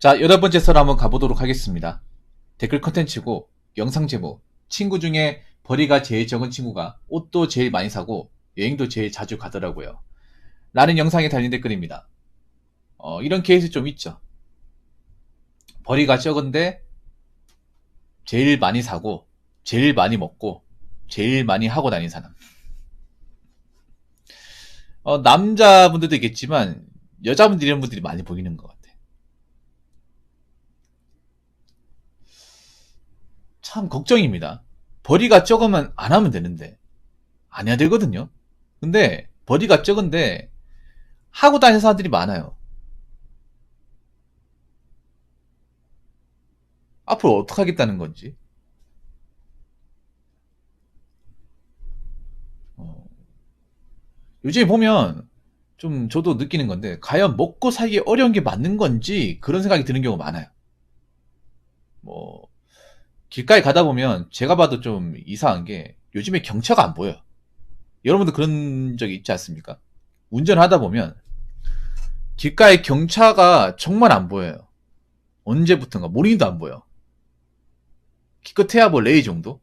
자, 8번째 썰 한번 가보도록 하겠습니다. 댓글 컨텐츠고 영상 제목, 친구 중에 벌이가 제일 적은 친구가 옷도 제일 많이 사고 여행도 제일 자주 가더라고요. 라는 영상에 달린 댓글입니다. 이런 케이스 좀 있죠. 벌이가 적은데 제일 많이 사고 제일 많이 먹고 제일 많이 하고 다니는 사람. 남자분들도 있겠지만 여자분들 이런 분들이 많이 보이는 것 같아요. 참 걱정입니다. 벌이가 적으면 안 하면 되는데 안 해야 되거든요. 근데 벌이가 적은데 하고 다니는 사람들이 많아요. 앞으로 어떻게 하겠다는 건지. 어, 요즘에 보면 좀 저도 느끼는 건데 과연 먹고 살기 어려운 게 맞는 건지 그런 생각이 드는 경우가 많아요. 뭐 길가에 가다 보면 제가 봐도 좀 이상한 게 요즘에 경차가 안 보여요. 여러분도 그런 적이 있지 않습니까? 운전하다 보면 길가에 경차가 정말 안 보여요. 언제부턴가 모닝도 안 보여. 기껏해야 뭐 레이 정도?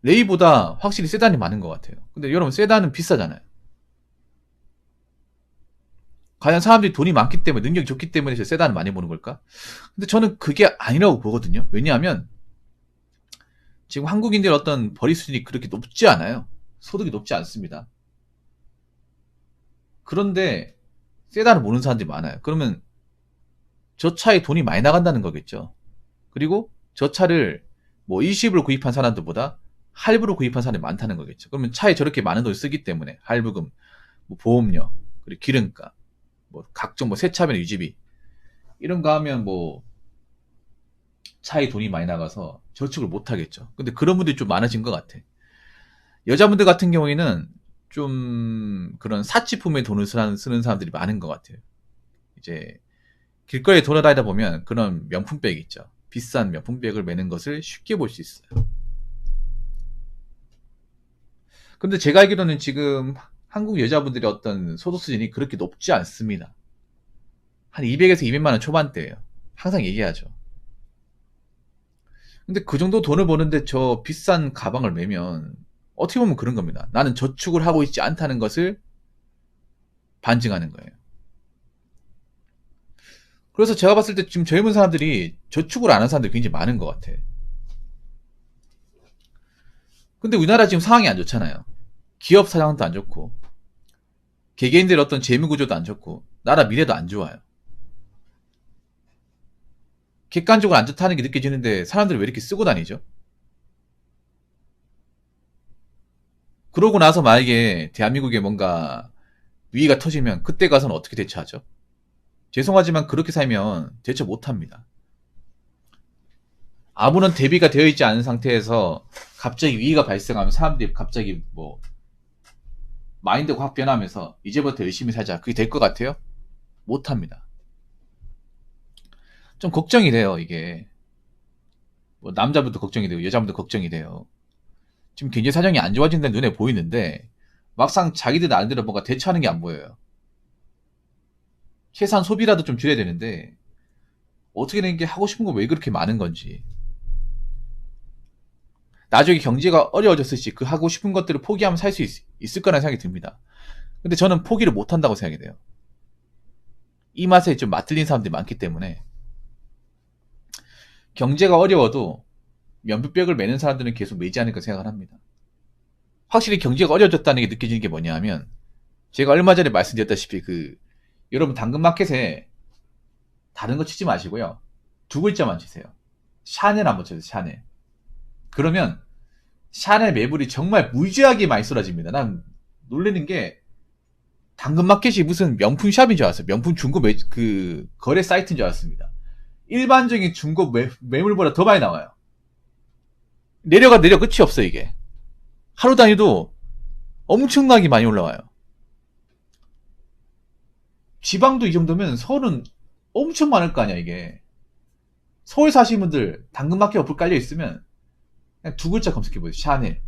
레이보다 확실히 세단이 많은 것 같아요. 근데 여러분 세단은 비싸잖아요. 과연 사람들이 돈이 많기 때문에 능력이 좋기 때문에 세단을 많이 보는 걸까? 근데 저는 그게 아니라고 보거든요. 왜냐하면 지금 한국인들 어떤 벌이 수준이 그렇게 높지 않아요. 소득이 높지 않습니다. 그런데 세단을 모르는 사람들이 많아요. 그러면 저 차에 돈이 많이 나간다는 거겠죠. 그리고 저 차를 뭐 일시불로 구입한 사람들보다 할부로 구입한 사람이 많다는 거겠죠. 그러면 차에 저렇게 많은 돈을 쓰기 때문에 할부금, 뭐 보험료, 그리고 기름값, 뭐 각종 뭐 세차비나 유지비 이런 거 하면 뭐 차에 돈이 많이 나가서 저축을 못 하겠죠. 근데 그런 분들이 좀 많아진 것 같아. 여자분들 같은 경우에는 좀 그런 사치품에 돈을 쓰는 사람들이 많은 것 같아요. 이제 길거리에 돌아다니다 보면 그런 명품백 있죠. 비싼 명품백을 매는 것을 쉽게 볼 수 있어요. 근데 제가 알기로는 지금 한국 여자분들의 어떤 소득 수준이 그렇게 높지 않습니다. 한 200에서 200만 원 초반대예요. 항상 얘기하죠. 근데 그 정도 돈을 버는데 저 비싼 가방을 매면 어떻게 보면 그런 겁니다. 나는 저축을 하고 있지 않다는 것을 반증하는 거예요. 그래서 제가 봤을 때 지금 젊은 사람들이 저축을 안 하는 사람들이 굉장히 많은 것 같아. 근데 우리나라 지금 상황이 안 좋잖아요. 기업 상황도 안 좋고 개개인들 어떤 재무 구조도 안 좋고 나라 미래도 안 좋아요. 객관적으로 안 좋다는 게 느껴지는데 사람들이 왜 이렇게 쓰고 다니죠? 그러고 나서 만약에 대한민국에 뭔가 위기가 터지면 그때 가서는 어떻게 대처하죠? 죄송하지만 그렇게 살면 대처 못합니다. 아무런 대비가 되어 있지 않은 상태에서 갑자기 위기가 발생하면 사람들이 갑자기 뭐 마인드가 확 변하면서 이제부터 열심히 살자 그게 될 것 같아요? 못합니다. 좀 걱정이 돼요. 이게 뭐 남자분도 걱정이 되고 여자분도 걱정이 돼요. 지금 경제 사정이 안 좋아진다는 눈에 보이는데 막상 자기들 나름대로 뭔가 대처하는 게 안 보여요. 최소한 소비라도 좀 줄여야 되는데 어떻게 된 게 하고 싶은 거 왜 그렇게 많은 건지. 나중에 경제가 어려워졌을 시 그 하고 싶은 것들을 포기하면 살 수 있을 거라는 생각이 듭니다. 근데 저는 포기를 못 한다고 생각이 돼요. 이 맛에 좀 맛들린 사람들이 많기 때문에 경제가 어려워도 면부백을 매는 사람들은 계속 매지 않을까 생각을 합니다. 확실히 경제가 어려워졌다는 게 느껴지는 게 뭐냐 하면 제가 얼마 전에 말씀드렸다시피 여러분 당근마켓에 다른 거 치지 마시고요. 두 글자만 치세요. 샤넬 한번 쳐주세요. 샤넬. 그러면 샤넬 매물이 정말 무지하게 많이 쏟아집니다. 난 놀라는 게 당근마켓이 무슨 명품 샵인 줄 알았어요. 명품 중고 거래 사이트인 줄 알았습니다. 일반적인 중고 매물보다 더 많이 나와요. 내려 끝이 없어 이게. 하루 단위도 엄청나게 많이 올라와요. 지방도 이 정도면 서울은 엄청 많을 거 아니야 이게. 서울 사시는 분들 당근마켓 어플 깔려 있으면 그냥 두 글자 검색해보세요. 샤넬,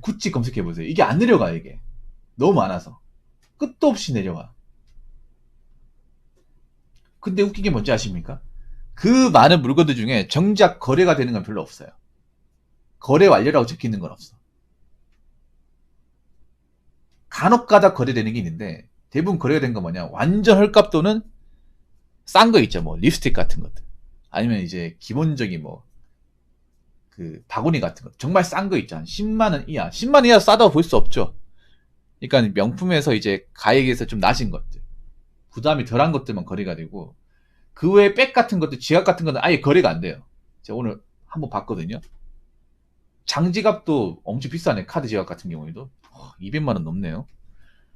구찌 검색해보세요. 이게 안 내려가요 이게. 너무 많아서 끝도 없이 내려와. 근데 웃긴 게 뭔지 아십니까? 그 많은 물건들 중에 정작 거래가 되는 건 별로 없어요. 거래 완료라고 적혀 있는 건 없어. 간혹 가다 거래되는 게 있는데 대부분 거래가 된 건 뭐냐? 완전 헐값 또는 싼 거 있죠. 뭐 립스틱 같은 것들. 아니면 이제 기본적인 뭐 그 바구니 같은 거. 정말 싼 거 있잖아. 10만 원 이하. 10만 원 이하 싸다고 볼 수 없죠. 그러니까 명품에서 이제 가액에서 좀 낮은 것들. 부담이 덜한 것들만 거래가 되고 그 외에 백 같은 것들, 지갑 같은 것은 아예 거래가 안 돼요. 제가 오늘 한번 봤거든요. 장지갑도 엄청 비싸네. 카드 지갑 같은 경우에도 200만 원 넘네요.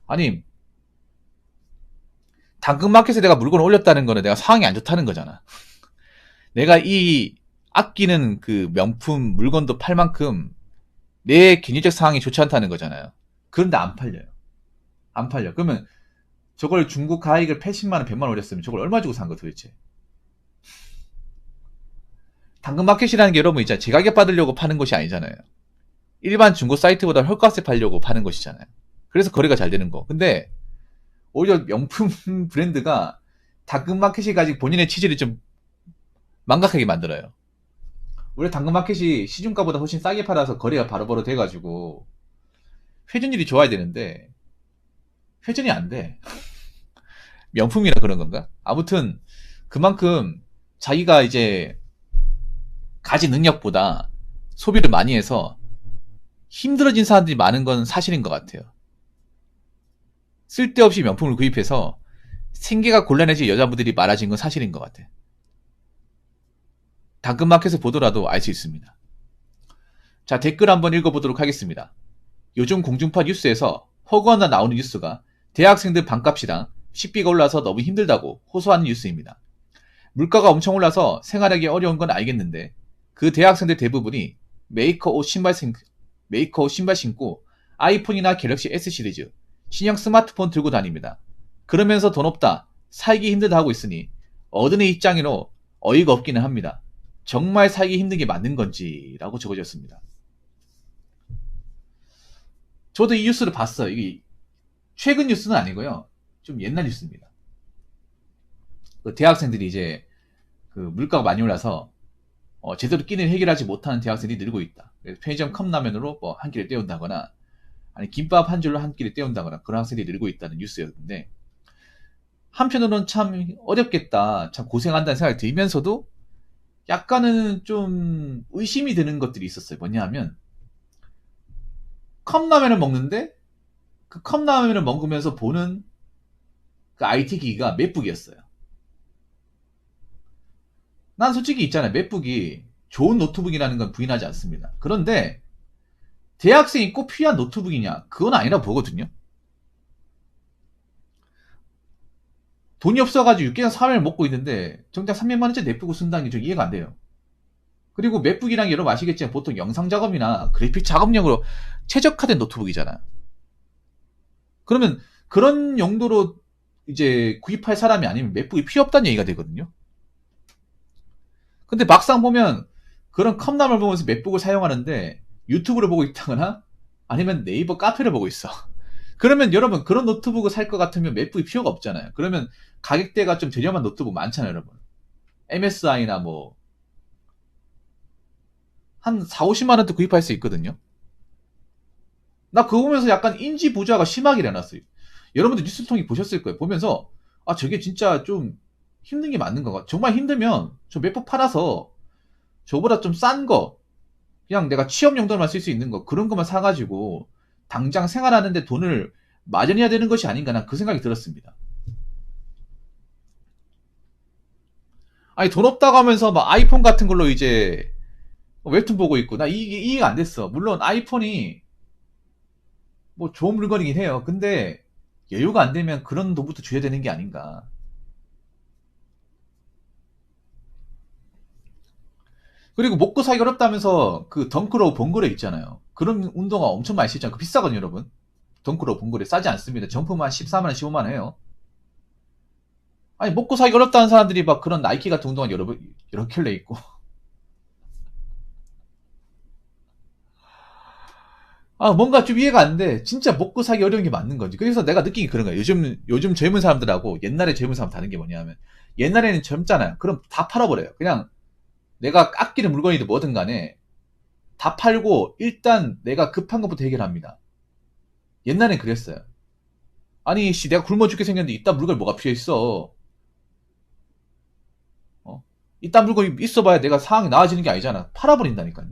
아니 당근마켓에 내가 물건을 올렸다는 거는 내가 상황이 안 좋다는 거잖아. 내가 이 아끼는 그 명품 물건도 팔 만큼 내 경제적 상황이 좋지 않다는 거잖아요. 그런데 안 팔려요. 안 팔려. 그러면 저걸 중고 가액을 80만 원, 100만 원 올렸으면 저걸 얼마 주고 산 거 도대체? 당근마켓이라는 게 여러분 있잖아요. 제가격 받으려고 파는 것이 아니잖아요. 일반 중고 사이트보다 헐값에 팔려고 파는 것이잖아요. 그래서 거래가 잘 되는 거. 근데 오히려 명품 브랜드가 당근마켓이 가진 본인의 취지를 좀 망각하게 만들어요. 원래 당근마켓이 시중가보다 훨씬 싸게 팔아서 거래가 바로바로 돼가지고 회전율이 좋아야 되는데 회전이 안 돼. 명품이라 그런 건가? 아무튼 그만큼 자기가 이제 가진 능력보다 소비를 많이 해서 힘들어진 사람들이 많은 건 사실인 것 같아요. 쓸데없이 명품을 구입해서 생계가 곤란해진 여자분들이 많아진 건 사실인 것 같아. 당근마켓을 보더라도 알 수 있습니다. 자, 댓글 한번 읽어보도록 하겠습니다. 요즘 공중파 뉴스에서 허구하나 나오는 뉴스가 대학생들 반값이랑 식비가 올라서 너무 힘들다고 호소하는 뉴스입니다. 물가가 엄청 올라서 생활하기 어려운 건 알겠는데 그 대학생들 대부분이 메이커 옷 신발 신고 아이폰이나 갤럭시 S 시리즈 신형 스마트폰 들고 다닙니다. 그러면서 돈 없다, 살기 힘들다 하고 있으니 어른의 입장으로 어이가 없기는 합니다. 정말 살기 힘든 게 맞는 건지 라고 적어졌습니다. 저도 이 뉴스를 봤어요. 이게 최근 뉴스는 아니고요. 좀 옛날 뉴스입니다. 그 대학생들이 이제 그 물가가 많이 올라서 제대로 끼니를 해결하지 못하는 대학생들이 늘고 있다. 편의점 컵라면으로 뭐 한 끼를 때운다거나 아니 김밥 한 줄로 한 끼를 때운다거나 그런 학생들이 늘고 있다는 뉴스였는데 한편으로는 참 어렵겠다, 참 고생한다는 생각이 들면서도 약간은 좀 의심이 드는 것들이 있었어요. 뭐냐 하면 컵라면을 먹는데 그 컵라면을 먹으면서 보는 그 IT 기기가 맥북이었어요. 난 솔직히 있잖아요. 맥북이 좋은 노트북이라는 건 부인하지 않습니다. 그런데 대학생이 꼭 필요한 노트북이냐? 그건 아니라 보거든요. 돈이 없어가지고 6개월 3일 먹고 있는데 정작 300만 원짜리 맥북을 쓴다는 게 좀 이해가 안 돼요. 그리고 맥북이란 게 여러분 아시겠지만 보통 영상 작업이나 그래픽 작업용으로 최적화된 노트북이잖아요. 그러면 그런 용도로 이제 구입할 사람이 아니면 맥북이 필요 없다는 얘기가 되거든요. 근데 막상 보면 그런 컵라면을 보면서 맥북을 사용하는데 유튜브를 보고 있다거나 아니면 네이버 카페를 보고 있어. 그러면 여러분 그런 노트북을 살 것 같으면 맥북이 필요가 없잖아요. 그러면 가격대가 좀 저렴한 노트북 많잖아요, 여러분. MSI나 뭐 한 4, 50만 원대 구입할 수 있거든요. 나 그거 보면서 약간 인지 부조화가 심하게 일어났어요. 여러분들 뉴스 통해 보셨을 거예요. 보면서 아 저게 진짜 좀 힘든 게 맞는 건가? 정말 힘들면 저 맥북 팔아서 저보다 좀 싼 거, 그냥 내가 취업 용도로만 쓸 수 있는 거 그런 것만 사가지고 당장 생활하는데 돈을 마련해야 되는 것이 아닌가, 난 그 생각이 들었습니다. 아니 돈 없다고 하면서 막 아이폰 같은 걸로 이제 웹툰 보고 있고 나 이게 이해가 안 됐어. 물론 아이폰이 뭐 좋은 물건이긴 해요. 근데 여유가 안 되면 그런 돈부터 줘야 되는 게 아닌가. 그리고 먹고 살기 어렵다면서 그 덩크로우 봉고래 있잖아요. 그런 운동화 엄청 많이 쓰잖아요. 그 비싸거든요, 여러분. 덩크로우 봉고래 싸지 않습니다. 정품만 14만 원, 15만 원 해요. 아니 먹고 살기 어렵다는 사람들이 막 그런 나이키 같은 운동화 여러 켤레 있고. 뭔가 좀 이해가 안 돼. 진짜 먹고 살기 어려운 게 맞는 거지. 그래서 내가 느낀 게 그런 거야. 요즘 젊은 사람들하고 옛날에 젊은 사람 다른 게 뭐냐면, 옛날에는 젊잖아요. 그럼 다 팔아버려요. 그냥 내가 아끼는 물건이든 뭐든 간에 다 팔고 일단 내가 급한 것부터 해결합니다. 옛날엔 그랬어요. 아니, 내가 굶어 죽게 생겼는데 이딴 물건이 뭐가 필요했어. 이딴 물건이 있어봐야 내가 상황이 나아지는 게 아니잖아. 팔아버린다니까요.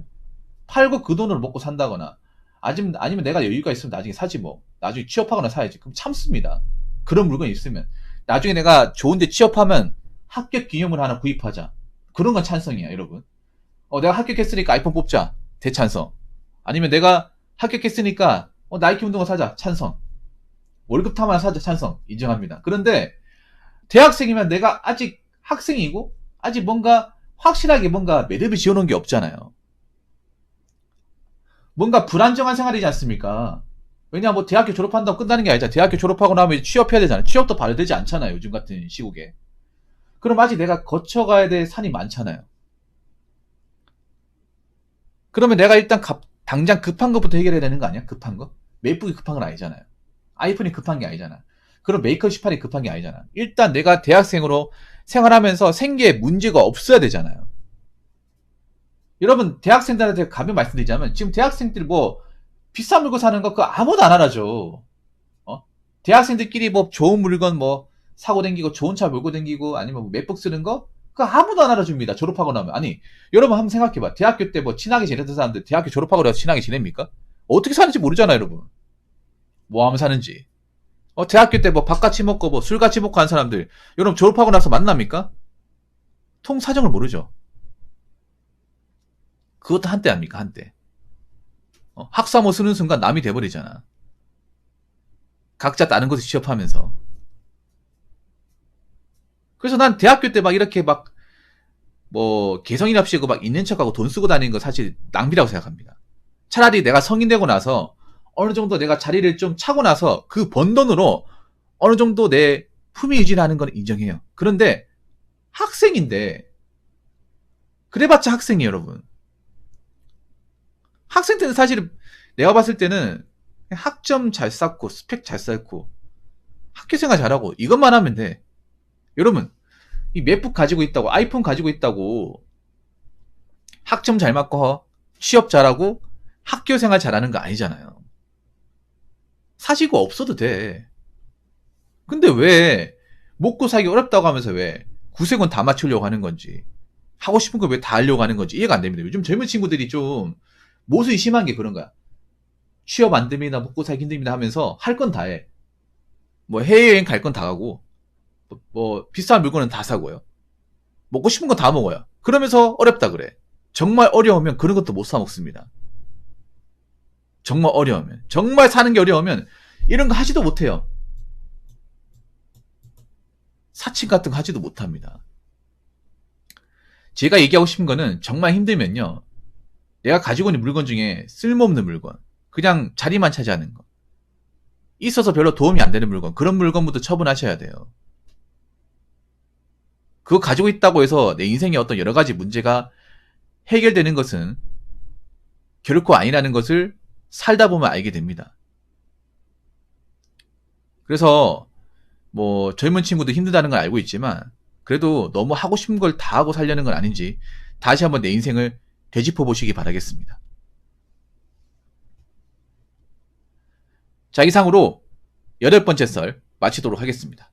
팔고 그 돈으로 먹고 산다거나, 아니면 내가 여유가 있으면 나중에 사지 뭐. 나중에 취업하거나 사야지. 그럼 참습니다. 그런 물건이 있으면. 나중에 내가 좋은데 취업하면 합격 기념을 하나 구입하자. 그런 건 찬성이야, 여러분. 내가 합격했으니까 아이폰 뽑자. 대찬성. 아니면 내가 합격했으니까 나이키 운동화 사자. 찬성. 월급탑 하나 사자. 찬성. 인정합니다. 그런데 대학생이면 내가 아직 학생이고 아직 뭔가 확실하게 뭔가 매듭을 지어놓은 게 없잖아요. 뭔가 불안정한 생활이지 않습니까? 왜냐, 뭐, 대학교 졸업한다고 끝나는 게 아니잖아. 대학교 졸업하고 나면 이제 취업해야 되잖아. 취업도 바로 되지 않잖아요. 요즘 같은 시국에. 그럼 아직 내가 거쳐가야 될 산이 많잖아요. 그러면 내가 일단 당장 급한 것부터 해결해야 되는 거 아니야? 급한 거? 맥북이 급한 건 아니잖아요. 아이폰이 급한 게 아니잖아. 그럼 메이커 18이 급한 게 아니잖아. 일단 내가 대학생으로 생활하면서 생계에 문제가 없어야 되잖아요. 여러분, 대학생들한테 가면 말씀드리자면, 지금 대학생들이 뭐, 비싼 물건 사는 거, 그거 아무도 안 알아줘. 대학생들끼리 뭐, 좋은 물건 뭐, 사고 댕기고, 좋은 차 몰고 댕기고, 아니면 뭐 맥북 쓰는 거, 그거 아무도 안 알아줍니다. 졸업하고 나면. 아니, 여러분 한번 생각해봐. 대학교 때 뭐, 친하게 지냈던 사람들, 대학교 졸업하고 나서 친하게 지냅니까? 어떻게 사는지 모르잖아요, 여러분. 뭐 하면 사는지. 대학교 때 뭐, 밥 같이 먹고, 뭐, 술 같이 먹고 한 사람들, 여러분 졸업하고 나서 만납니까? 통 사정을 모르죠. 그것도 한때 아닙니까, 한때. 학사모 쓰는 순간 남이 돼버리잖아. 각자 다른 곳에 취업하면서. 그래서 난 대학교 때 막 이렇게 막, 뭐, 개성이랍시고 막 있는 척하고 돈 쓰고 다니는 거 사실 낭비라고 생각합니다. 차라리 내가 성인 되고 나서 어느 정도 내가 자리를 좀 차고 나서 그 번 돈으로 어느 정도 내 품위 유지를 하는 건 인정해요. 그런데 학생인데, 그래봤자 학생이에요, 여러분. 학생 때는 사실 내가 봤을 때는 학점 잘 쌓고 스펙 잘 쌓고 학교생활 잘하고 이것만 하면 돼. 여러분, 이 맥북 가지고 있다고, 아이폰 가지고 있다고 학점 잘 맞고 취업 잘하고 학교생활 잘하는 거 아니잖아요. 사시고 없어도 돼. 근데 왜 먹고 살기 어렵다고 하면서 왜 구색은 다 맞추려고 하는 건지, 하고 싶은 거 왜 다 하려고 하는 건지 이해가 안 됩니다. 요즘 젊은 친구들이 좀 모순이 심한 게 그런 거야. 취업 안 됩니다, 먹고 살기 힘듭니다 하면서 할 건 다 해. 뭐 해외여행 갈 건 다 가고, 뭐 비싼 물건은 다 사고요. 먹고 싶은 거 다 먹어요. 그러면서 어렵다 그래. 정말 어려우면 그런 것도 못 사 먹습니다. 정말 어려우면, 정말 사는 게 어려우면 이런 거 하지도 못해요. 사칭 같은 거 하지도 못합니다. 제가 얘기하고 싶은 거는 정말 힘들면요, 내가 가지고 있는 물건 중에 쓸모없는 물건, 그냥 자리만 차지하는 거, 있어서 별로 도움이 안 되는 물건, 그런 물건부터 처분하셔야 돼요. 그거 가지고 있다고 해서 내 인생에 어떤 여러 가지 문제가 해결되는 것은 결코 아니라는 것을 살다 보면 알게 됩니다. 그래서 뭐 젊은 친구도 힘들다는 걸 알고 있지만, 그래도 너무 하고 싶은 걸 다 하고 살려는 건 아닌지 다시 한번 내 인생을 되짚어 보시기 바라겠습니다. 자, 이상으로 8번째 썰 마치도록 하겠습니다.